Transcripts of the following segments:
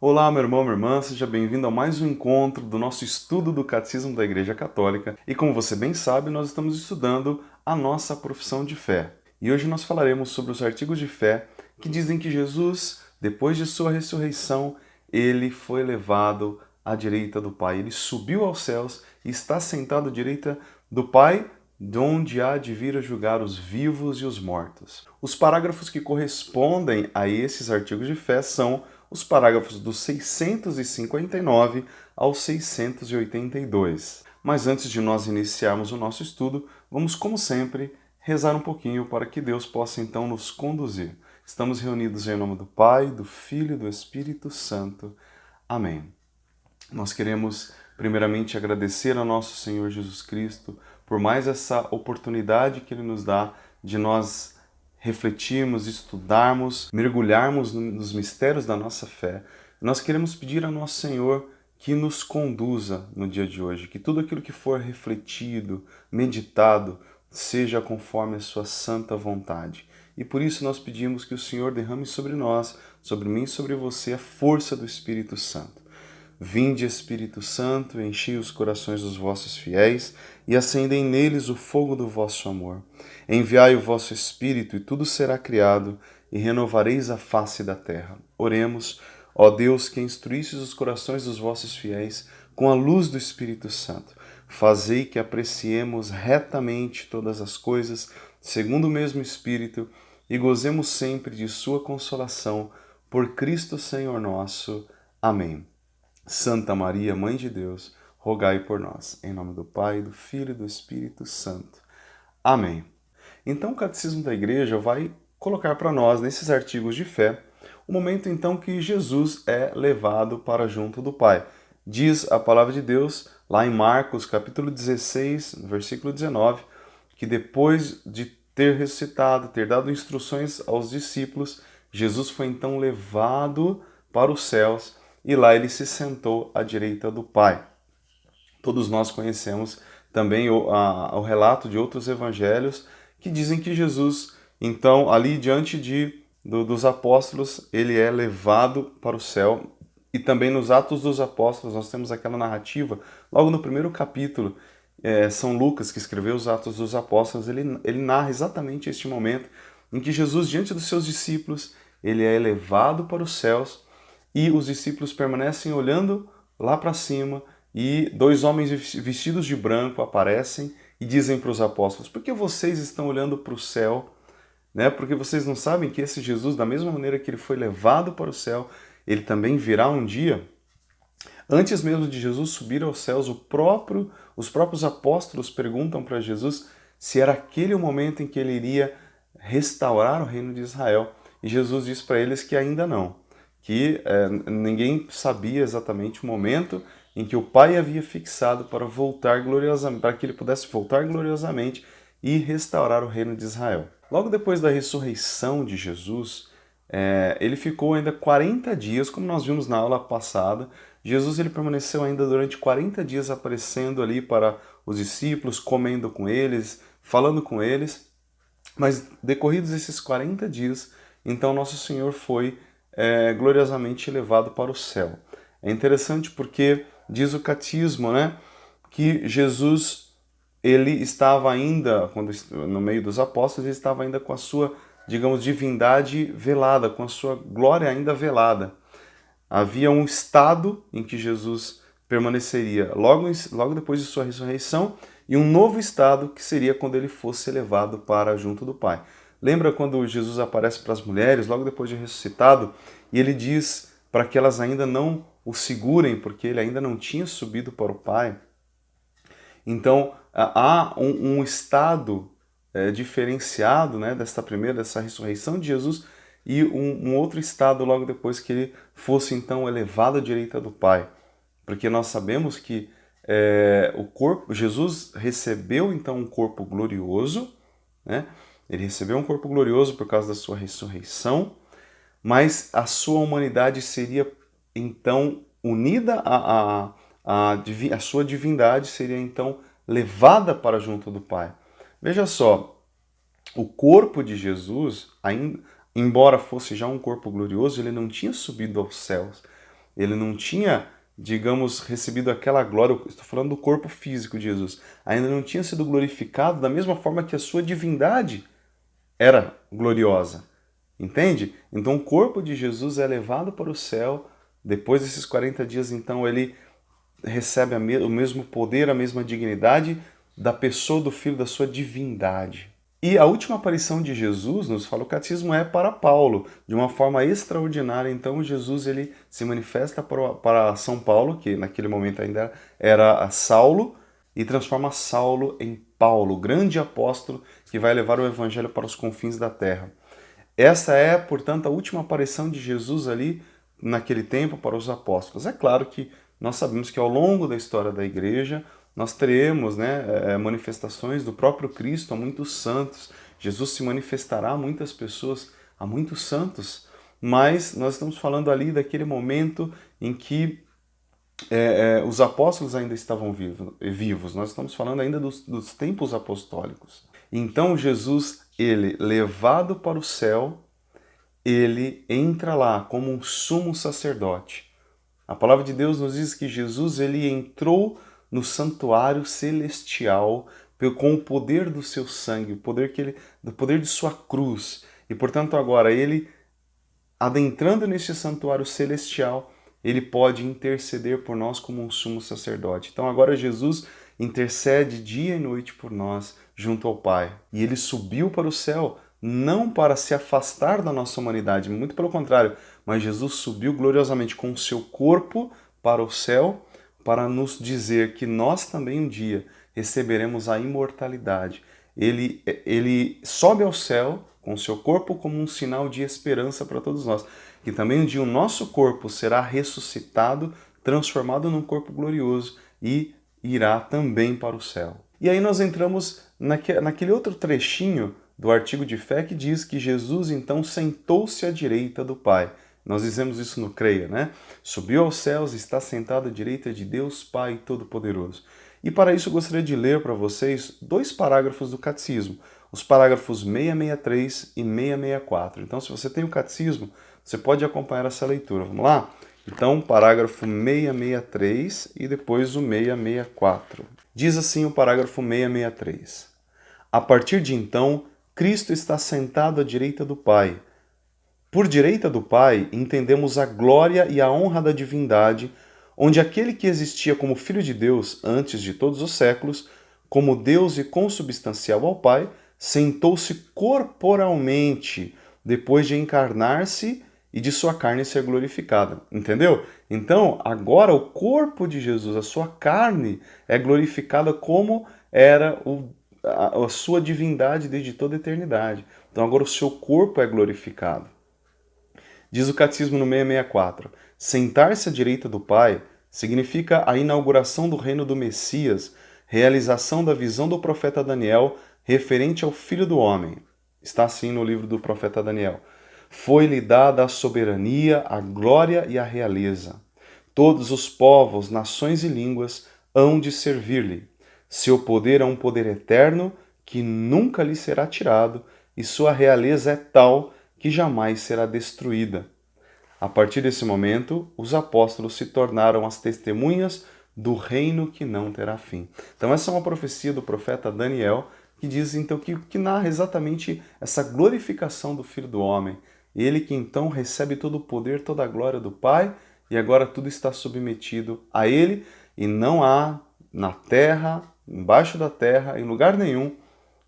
Olá, meu irmão, minha irmã, seja bem-vindo a mais um encontro do nosso estudo do Catecismo da Igreja Católica. E como você bem sabe, nós estamos estudando a nossa profissão de fé. E hoje nós falaremos sobre os artigos de fé que dizem que Jesus, depois de sua ressurreição, ele foi levado à direita do Pai. Ele subiu aos céus e está sentado à direita do Pai, de onde há de vir a julgar os vivos e os mortos. Os parágrafos que correspondem a esses artigos de fé são os parágrafos do 659 ao 682. Mas antes de nós iniciarmos o nosso estudo, vamos, como sempre, rezar um pouquinho para que Deus possa então nos conduzir. Estamos reunidos em nome do Pai, do Filho e do Espírito Santo. Amém. Nós queremos primeiramente agradecer ao nosso Senhor Jesus Cristo por mais essa oportunidade que Ele nos dá de nós refletirmos, estudarmos, mergulharmos nos mistérios da nossa fé. Nós queremos pedir ao nosso Senhor que nos conduza no dia de hoje, que tudo aquilo que for refletido, meditado, seja conforme a sua santa vontade. E por isso nós pedimos que o Senhor derrame sobre nós, sobre mim e sobre você, a força do Espírito Santo. Vinde, Espírito Santo, enchei os corações dos vossos fiéis e acendei neles o fogo do vosso amor. Enviai o vosso Espírito e tudo será criado e renovareis a face da terra. Oremos, ó Deus, que instruístes os corações dos vossos fiéis com a luz do Espírito Santo. Fazei que apreciemos retamente todas as coisas, segundo o mesmo Espírito, e gozemos sempre de sua consolação. Por Cristo Senhor nosso. Amém. Santa Maria, Mãe de Deus, rogai por nós. Em nome do Pai, do Filho e do Espírito Santo. Amém. Então o Catecismo da Igreja vai colocar para nós, nesses artigos de fé, o momento então que Jesus é levado para junto do Pai. Diz a palavra de Deus, lá em Marcos, capítulo 16, versículo 19, que depois de ter ressuscitado, ter dado instruções aos discípulos, Jesus foi então levado para os céus e lá ele se sentou à direita do Pai. Todos nós conhecemos também o relato de outros evangelhos que dizem que Jesus, então, ali diante dos apóstolos, ele é levado para o céu. E também nos Atos dos Apóstolos nós temos aquela narrativa, logo no primeiro capítulo, São Lucas, que escreveu os Atos dos Apóstolos, ele narra exatamente este momento em que Jesus, diante dos seus discípulos, ele é elevado para os céus e os discípulos permanecem olhando lá para cima e dois homens vestidos de branco aparecem e dizem para os apóstolos: por que vocês estão olhando para o céu? Né? Porque vocês não sabem que esse Jesus, da mesma maneira que ele foi levado para o céu, ele também virá um dia. Antes mesmo de Jesus subir aos céus, os próprios apóstolos perguntam para Jesus se era aquele o momento em que ele iria restaurar o reino de Israel. E Jesus diz para eles que ainda não, que ninguém sabia exatamente o momento em que o Pai havia fixado para voltar gloriosamente, para que ele pudesse voltar gloriosamente e restaurar o reino de Israel. Logo depois da ressurreição de Jesus, ele ficou ainda 40 dias, como nós vimos na aula passada. Jesus ele permaneceu ainda durante 40 dias aparecendo ali para os discípulos, comendo com eles, falando com eles. Mas decorridos esses 40 dias, então nosso Senhor foi gloriosamente levado para o céu. É interessante porque diz o catecismo, né, que Jesus ele estava ainda, quando no meio dos apóstolos, ele estava ainda com a sua, digamos, divindade velada, com a sua glória ainda velada. Havia um estado em que Jesus permaneceria logo depois de sua ressurreição e um novo estado que seria quando ele fosse elevado para junto do Pai. Lembra quando Jesus aparece para as mulheres, logo depois de ressuscitado, e ele diz para que elas ainda não o segurem, porque ele ainda não tinha subido para o Pai? Então, há um estado diferenciado, né, dessa ressurreição de Jesus e um outro estado logo depois que ele fosse então elevado à direita do Pai. Porque nós sabemos que o corpo, Jesus recebeu então um corpo glorioso, né? Ele recebeu um corpo glorioso por causa da sua ressurreição, mas a sua humanidade seria então unida a sua divindade, seria então levada para junto do Pai. Veja só, o corpo de Jesus, ainda, embora fosse já um corpo glorioso, ele não tinha subido aos céus. ele não tinha, digamos, recebido aquela glória, eu estou falando do corpo físico de Jesus, ainda não tinha sido glorificado da mesma forma que a sua divindade era gloriosa. Entende? Então o corpo de Jesus é levado para o céu, depois desses 40 dias, então ele recebe o mesmo poder, a mesma dignidade da pessoa do Filho, da sua divindade. E a última aparição de Jesus, nos fala o catecismo, é para Paulo, de uma forma extraordinária. Então Jesus ele se manifesta para São Paulo, que naquele momento ainda era Saulo, e transforma Saulo em Paulo, grande apóstolo que vai levar o evangelho para os confins da terra. Essa é, portanto, a última aparição de Jesus ali naquele tempo para os apóstolos. É claro que nós sabemos que ao longo da história da igreja nós teremos, manifestações do próprio Cristo a muitos santos. Jesus se manifestará a muitas pessoas, a muitos santos, mas nós estamos falando ali daquele momento em que os apóstolos ainda estavam vivos. Nós estamos falando ainda dos tempos apostólicos. Então Jesus, ele levado para o céu, ele entra lá como um sumo sacerdote. A palavra de Deus nos diz que Jesus ele entrou no santuário celestial com o poder do seu sangue, do poder de sua cruz. E portanto agora ele, adentrando neste santuário celestial, ele pode interceder por nós como um sumo sacerdote. Então agora Jesus intercede dia e noite por nós junto ao Pai. E ele subiu para o céu não para se afastar da nossa humanidade, muito pelo contrário, mas Jesus subiu gloriosamente com o seu corpo para o céu para nos dizer que nós também um dia receberemos a imortalidade. Ele sobe ao céu com o seu corpo como um sinal de esperança para todos nós. Que também um dia o nosso corpo será ressuscitado, transformado num corpo glorioso e irá também para o céu. E aí nós entramos naquele outro trechinho do artigo de fé que diz que Jesus então sentou-se à direita do Pai. Nós dizemos isso no Creia, né? Subiu aos céus e está sentado à direita de Deus Pai Todo-Poderoso. E para isso eu gostaria de ler para vocês 2 parágrafos do Catecismo, os parágrafos 663 e 664. Então, se você tem o Catecismo, você pode acompanhar essa leitura. Vamos lá? Então, parágrafo 663 e depois o 664. Diz assim o parágrafo 663. A partir de então, Cristo está sentado à direita do Pai. Por direita do Pai, entendemos a glória e a honra da divindade, onde aquele que existia como Filho de Deus antes de todos os séculos, como Deus e consubstancial ao Pai, sentou-se corporalmente, depois de encarnar-se e de sua carne ser glorificada. Entendeu? Então, agora o corpo de Jesus, a sua carne, é glorificada como era a sua divindade desde toda a eternidade. Então agora o seu corpo é glorificado. Diz o Catecismo no 664, sentar-se à direita do Pai significa a inauguração do reino do Messias, realização da visão do profeta Daniel referente ao Filho do Homem. Está assim no livro do profeta Daniel. Foi-lhe dada a soberania, a glória e a realeza. Todos os povos, nações e línguas hão de servir-lhe. Seu poder é um poder eterno que nunca lhe será tirado, e sua realeza é tal que jamais será destruída. A partir desse momento, os apóstolos se tornaram as testemunhas do reino que não terá fim. Então essa é uma profecia do profeta Daniel, que diz então que narra exatamente essa glorificação do Filho do Homem. Ele que então recebe todo o poder, toda a glória do Pai, e agora tudo está submetido a ele, e não há na terra, embaixo da terra, em lugar nenhum,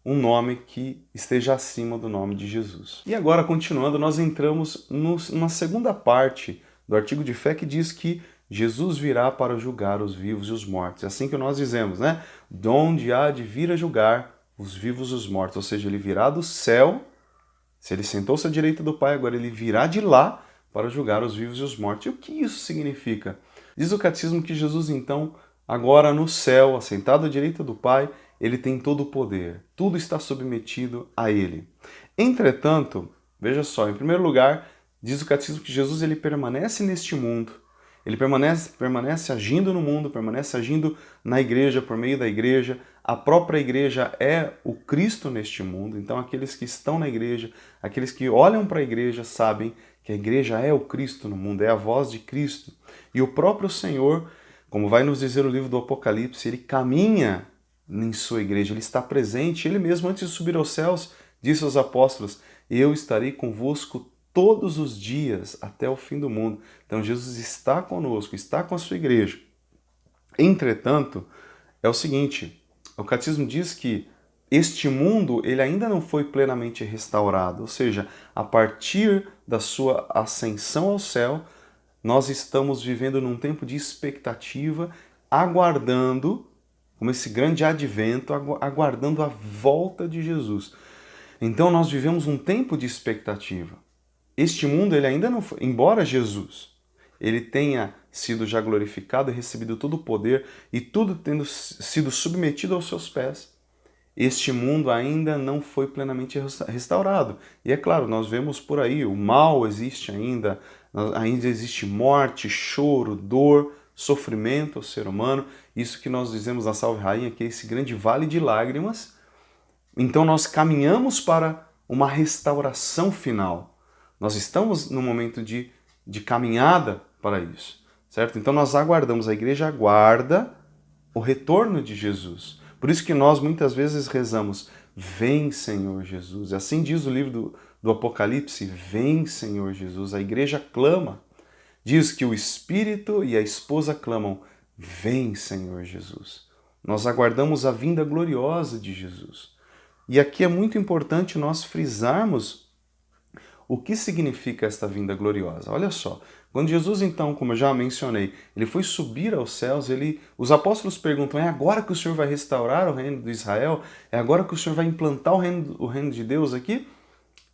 um nome que esteja acima do nome de Jesus. E agora, continuando, nós entramos numa segunda parte do artigo de fé que diz que Jesus virá para julgar os vivos e os mortos. É assim que nós dizemos, né? De onde há de vir a julgar os vivos e os mortos. Ou seja, ele virá do céu, se ele sentou-se à direita do Pai, agora ele virá de lá para julgar os vivos e os mortos. E o que isso significa? Diz o Catecismo que Jesus, então, agora no céu, assentado à direita do Pai, ele tem todo o poder, tudo está submetido a ele. Entretanto, veja só, em primeiro lugar, diz o Catecismo que Jesus ele permanece neste mundo, ele permanece agindo no mundo, permanece agindo na igreja, por meio da igreja. A própria igreja é o Cristo neste mundo, então aqueles que estão na igreja, aqueles que olham para a igreja sabem que que a igreja é o Cristo no mundo, é a voz de Cristo. E o próprio Senhor, como vai nos dizer o livro do Apocalipse, ele caminha em sua igreja, ele está presente. Ele mesmo, antes de subir aos céus, disse aos apóstolos: eu estarei convosco todos os dias até o fim do mundo. Então Jesus está conosco, está com a sua igreja. Entretanto, é o seguinte, o catecismo diz que este mundo ele ainda não foi plenamente restaurado, ou seja, a partir da sua ascensão ao céu, nós estamos vivendo num tempo de expectativa, aguardando, como esse grande advento, aguardando a volta de Jesus. Então nós vivemos um tempo de expectativa. Este mundo ele ainda não foi, embora Jesus ele tenha sido já glorificado e recebido todo o poder e tudo tendo sido submetido aos seus pés, este mundo ainda não foi plenamente restaurado. E é claro, nós vemos por aí, o mal existe ainda existe morte, choro, dor, sofrimento ao ser humano. Isso que nós dizemos na Salve Rainha, que é esse grande vale de lágrimas. Então nós caminhamos para uma restauração final. Nós estamos no momento de caminhada para isso, certo? Então nós aguardamos, a igreja aguarda o retorno de Jesus. Por isso que nós muitas vezes rezamos: vem, Senhor Jesus. Assim diz o livro do Apocalipse: vem, Senhor Jesus. A igreja clama. Diz que o Espírito e a esposa clamam: vem, Senhor Jesus. Nós aguardamos a vinda gloriosa de Jesus. E aqui é muito importante nós frisarmos o que significa esta vinda gloriosa. Olha só, quando Jesus então, como eu já mencionei, ele foi subir aos céus, os apóstolos perguntam: é agora que o Senhor vai restaurar o reino de Israel? É agora que o Senhor vai implantar o reino de Deus aqui?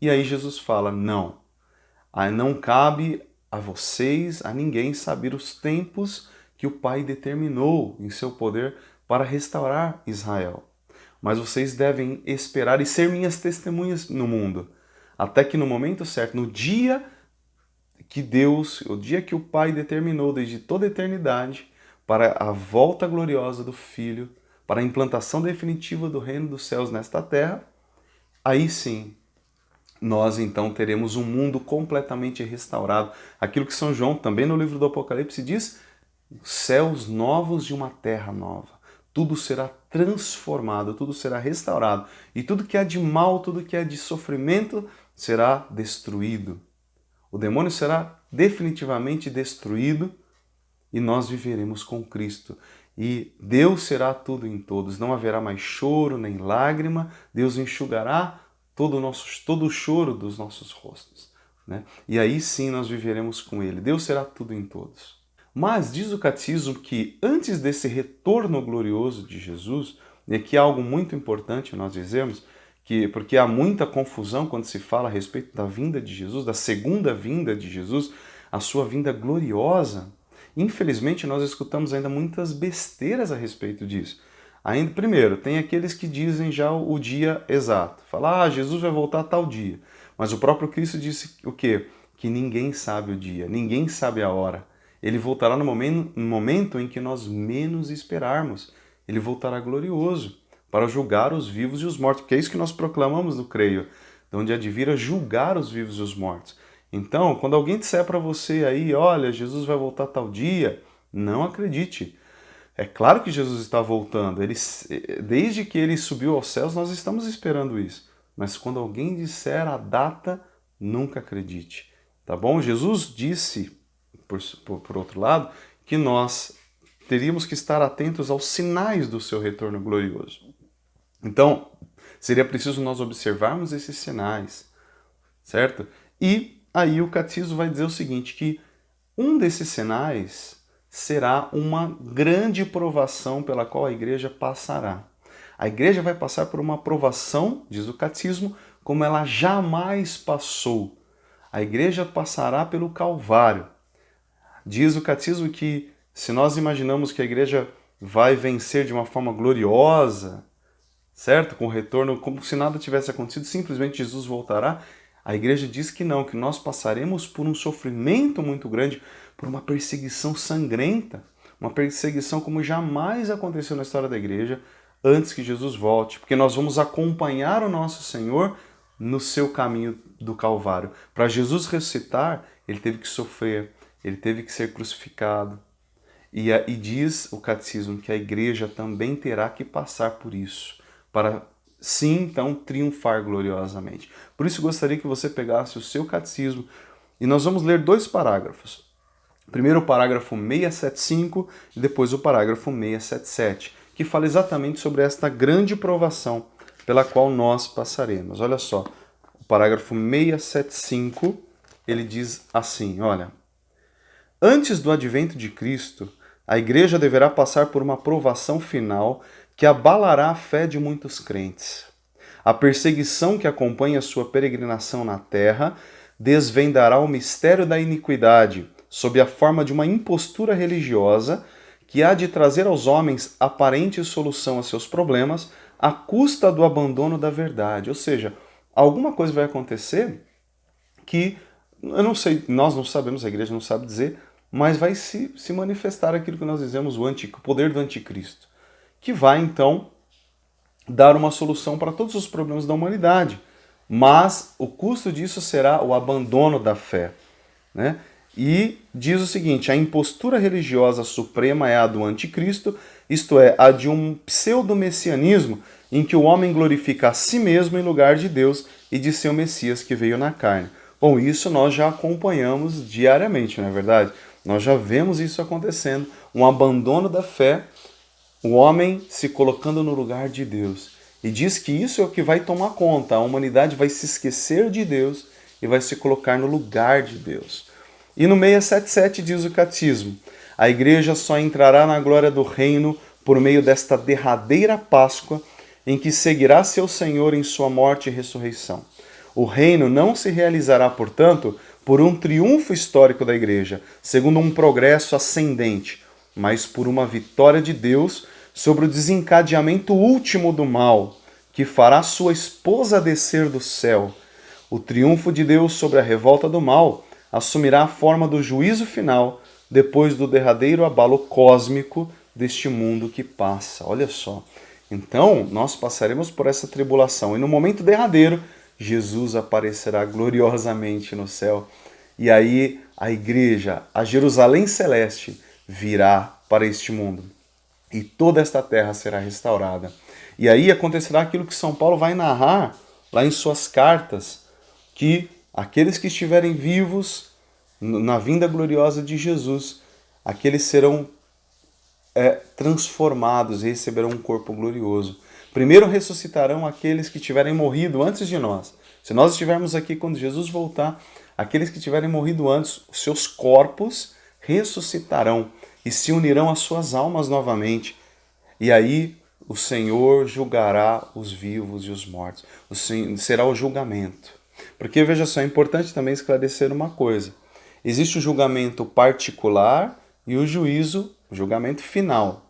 E aí Jesus fala: não, não cabe a vocês, a ninguém, saber os tempos que o Pai determinou em seu poder para restaurar Israel. Mas vocês devem esperar e ser minhas testemunhas no mundo, até que no momento certo, no dia que Deus, o dia que o Pai determinou desde toda a eternidade, para a volta gloriosa do Filho, para a implantação definitiva do reino dos céus nesta terra, aí sim, nós então teremos um mundo completamente restaurado. Aquilo que São João, também no livro do Apocalipse, diz: céus novos e uma terra nova. Tudo será transformado, tudo será restaurado. E tudo que é de mal, tudo que é de sofrimento, será destruído. O demônio será definitivamente destruído e nós viveremos com Cristo. E Deus será tudo em todos. Não haverá mais choro nem lágrima. Deus enxugará todo o choro dos nossos rostos, né? E aí sim nós viveremos com Ele. Deus será tudo em todos. Mas diz o catecismo que antes desse retorno glorioso de Jesus, e aqui é algo muito importante nós dizemos, porque há muita confusão quando se fala a respeito da vinda de Jesus, da segunda vinda de Jesus, a sua vinda gloriosa. Infelizmente nós escutamos ainda muitas besteiras a respeito disso. Ainda, primeiro, tem aqueles que dizem já o dia exato. Fala: Jesus vai voltar a tal dia. Mas o próprio Cristo disse o quê? Que ninguém sabe o dia, ninguém sabe a hora. Ele voltará no momento em que nós menos esperarmos. Ele voltará glorioso para julgar os vivos e os mortos, porque é isso que nós proclamamos no Creio, de onde há de vir a julgar os vivos e os mortos. Então, quando alguém disser para você aí: olha, Jesus vai voltar tal dia, não acredite. É claro que Jesus está voltando. Desde que ele subiu aos céus, nós estamos esperando isso. Mas quando alguém disser a data, nunca acredite. Tá bom? Jesus disse, por outro lado, que nós teríamos que estar atentos aos sinais do seu retorno glorioso. Então, seria preciso nós observarmos esses sinais, certo? E aí o catecismo vai dizer o seguinte, que um desses sinais será uma grande provação pela qual a igreja passará. A igreja vai passar por uma provação, diz o catecismo, como ela jamais passou. A igreja passará pelo Calvário. Diz o catecismo que se nós imaginamos que a igreja vai vencer de uma forma gloriosa, certo? Com o retorno, como se nada tivesse acontecido, simplesmente Jesus voltará. A igreja diz que não, que nós passaremos por um sofrimento muito grande, por uma perseguição sangrenta, uma perseguição como jamais aconteceu na história da igreja antes que Jesus volte, porque nós vamos acompanhar o nosso Senhor no seu caminho do Calvário. Para Jesus ressuscitar, ele teve que sofrer, ele teve que ser crucificado. E diz o catecismo que a igreja também terá que passar por isso, para sim, então, triunfar gloriosamente. Por isso, gostaria que você pegasse o seu catecismo e nós vamos ler 2 parágrafos. Primeiro o parágrafo 675 e depois o parágrafo 677, que fala exatamente sobre esta grande provação pela qual nós passaremos. Olha só, o parágrafo 675, ele diz assim, olha: antes do advento de Cristo, a Igreja deverá passar por uma provação final que abalará a fé de muitos crentes. A perseguição que acompanha sua peregrinação na terra desvendará o mistério da iniquidade, sob a forma de uma impostura religiosa que há de trazer aos homens aparente solução a seus problemas à custa do abandono da verdade. Ou seja, alguma coisa vai acontecer que, eu não sei, nós não sabemos, a igreja não sabe dizer, mas vai se manifestar aquilo que nós dizemos, o poder do anticristo, que vai então dar uma solução para todos os problemas da humanidade. Mas o custo disso será o abandono da fé, né? E diz o seguinte: a impostura religiosa suprema é a do anticristo, isto é, a de um pseudo-messianismo em que o homem glorifica a si mesmo em lugar de Deus e de seu Messias que veio na carne. Bom, isso nós já acompanhamos diariamente, não é verdade? Nós já vemos isso acontecendo, um abandono da fé, o homem se colocando no lugar de Deus. E diz que isso é o que vai tomar conta, a humanidade vai se esquecer de Deus e vai se colocar no lugar de Deus. E no 677 diz o catecismo: a igreja só entrará na glória do reino por meio desta derradeira Páscoa em que seguirá seu Senhor em sua morte e ressurreição. O reino não se realizará, portanto, por um triunfo histórico da igreja, segundo um progresso ascendente, mas por uma vitória de Deus sobre o desencadeamento último do mal, que fará sua esposa descer do céu. O triunfo de Deus sobre a revolta do mal assumirá a forma do juízo final, depois do derradeiro abalo cósmico deste mundo que passa. Olha só. Então, nós passaremos por essa tribulação, e no momento derradeiro, Jesus aparecerá gloriosamente no céu. E aí a igreja, a Jerusalém celeste, virá para este mundo. E toda esta terra será restaurada. E aí acontecerá aquilo que São Paulo vai narrar lá em suas cartas, que aqueles que estiverem vivos na vinda gloriosa de Jesus, aqueles serão transformados e receberão um corpo glorioso. Primeiro ressuscitarão aqueles que tiverem morrido antes de nós. Se nós estivermos aqui quando Jesus voltar, aqueles que tiverem morrido antes, os seus corpos ressuscitarão e se unirão às suas almas novamente. E aí o Senhor julgará os vivos e os mortos. Será o julgamento. Porque, veja só, é importante também esclarecer uma coisa. Existe o julgamento particular e o julgamento final.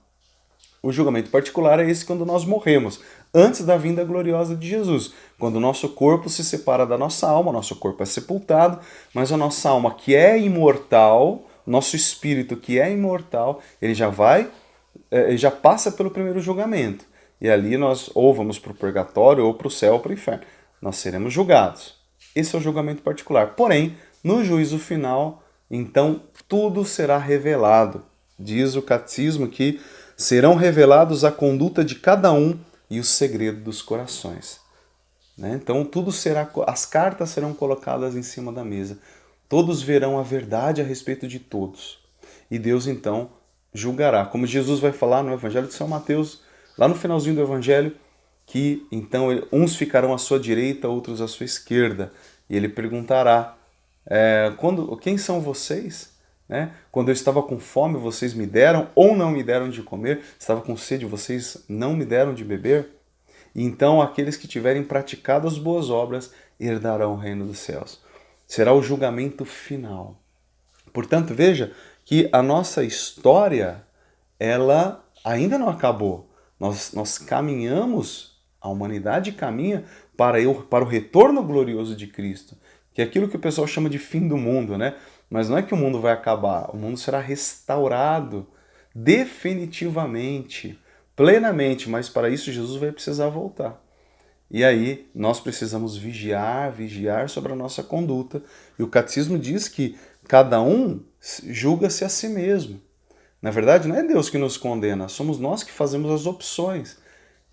O julgamento particular é esse quando nós morremos, antes da vinda gloriosa de Jesus. Quando o nosso corpo se separa da nossa alma, nosso corpo é sepultado, mas a nossa alma, que é imortal, nosso espírito, que é imortal, ele já passa pelo primeiro julgamento. E ali nós ou vamos para o purgatório, ou para o céu, ou para o inferno. Nós seremos julgados. Esse é o julgamento particular. Porém, no juízo final, então, tudo será revelado. Diz o catecismo que serão revelados a conduta de cada um e o segredo dos corações. Então, as cartas serão colocadas em cima da mesa. Todos verão a verdade a respeito de todos. E Deus, então, julgará. Como Jesus vai falar no Evangelho de São Mateus, lá no finalzinho do Evangelho, que então uns ficarão à sua direita, outros à sua esquerda. E ele perguntará, quem são vocês? Quando eu estava com fome, vocês me deram ou não me deram de comer? Estava com sede, vocês não me deram de beber? E então aqueles que tiverem praticado as boas obras herdarão o reino dos céus. Será o julgamento final. Portanto, veja que a nossa história, ela ainda não acabou. Nós caminhamos, a humanidade caminha para o retorno glorioso de Cristo, que é aquilo que o pessoal chama de fim do mundo, né? Mas não é que o mundo vai acabar, o mundo será restaurado definitivamente, plenamente, mas para isso Jesus vai precisar voltar. E aí nós precisamos vigiar sobre a nossa conduta. E o catecismo diz que cada um julga-se a si mesmo. Na verdade, não é Deus que nos condena, somos nós que fazemos as opções.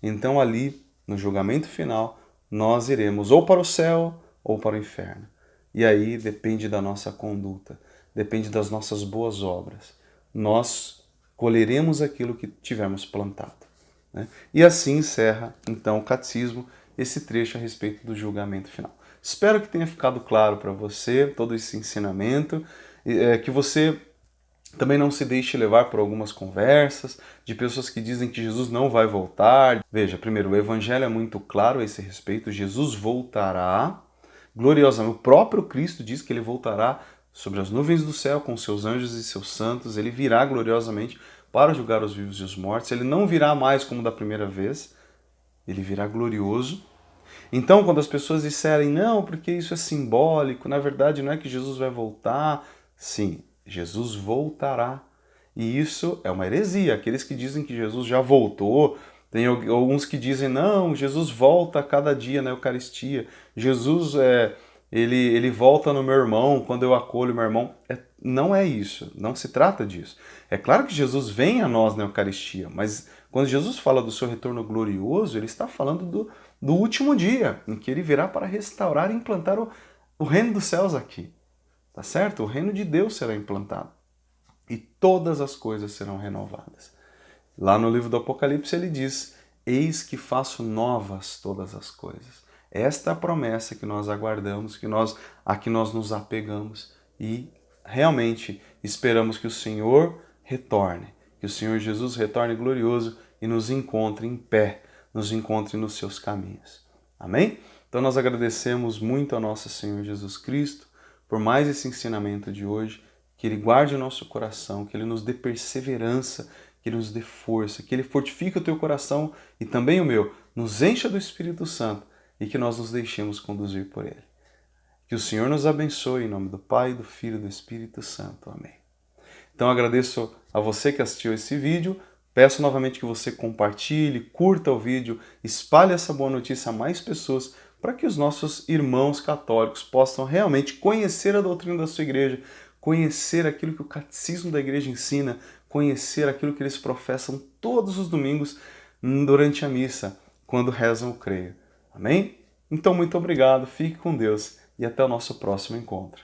Então ali, no julgamento final, nós iremos ou para o céu ou para o inferno. E aí depende da nossa conduta, depende das nossas boas obras. Nós colheremos aquilo que tivermos plantado, né? E assim encerra, então, o catecismo, esse trecho a respeito do julgamento final. Espero que tenha ficado claro para você todo esse ensinamento, que você também não se deixe levar por algumas conversas de pessoas que dizem que Jesus não vai voltar. Veja, primeiro, o Evangelho é muito claro a esse respeito. Jesus voltará gloriosamente. O próprio Cristo diz que ele voltará sobre as nuvens do céu com seus anjos e seus santos. Ele virá gloriosamente para julgar os vivos e os mortos. Ele não virá mais como da primeira vez. Ele virá glorioso. Então, quando as pessoas disserem, não, porque isso é simbólico, na verdade não é que Jesus vai voltar. Sim, Jesus voltará. E isso é uma heresia. Aqueles que dizem que Jesus já voltou, tem alguns que dizem, não, Jesus volta a cada dia na Eucaristia. Jesus, ele volta no meu irmão quando eu acolho meu irmão. Não é isso, não se trata disso. É claro que Jesus vem a nós na Eucaristia, mas quando Jesus fala do seu retorno glorioso, ele está falando do último dia, em que ele virá para restaurar e implantar o reino dos céus aqui. Tá certo? O reino de Deus será implantado. E todas as coisas serão renovadas. Lá no livro do Apocalipse ele diz, eis que faço novas todas as coisas. Esta é a promessa que nós aguardamos, a que nós nos apegamos e realmente esperamos que o Senhor retorne, que o Senhor Jesus retorne glorioso e nos encontre em pé, nos encontre nos seus caminhos. Amém? Então nós agradecemos muito ao nosso Senhor Jesus Cristo por mais esse ensinamento de hoje, que Ele guarde o nosso coração, que Ele nos dê perseverança, que Ele nos dê força, que Ele fortifique o teu coração e também o meu, nos encha do Espírito Santo e que nós nos deixemos conduzir por Ele. Que o Senhor nos abençoe em nome do Pai, do Filho e do Espírito Santo. Amém. Então agradeço a você que assistiu esse vídeo, peço novamente que você compartilhe, curta o vídeo, espalhe essa boa notícia a mais pessoas, para que os nossos irmãos católicos possam realmente conhecer a doutrina da sua igreja, conhecer aquilo que o catecismo da igreja ensina, conhecer aquilo que eles professam todos os domingos durante a missa, quando rezam o creio. Amém? Então, muito obrigado, fique com Deus e até o nosso próximo encontro.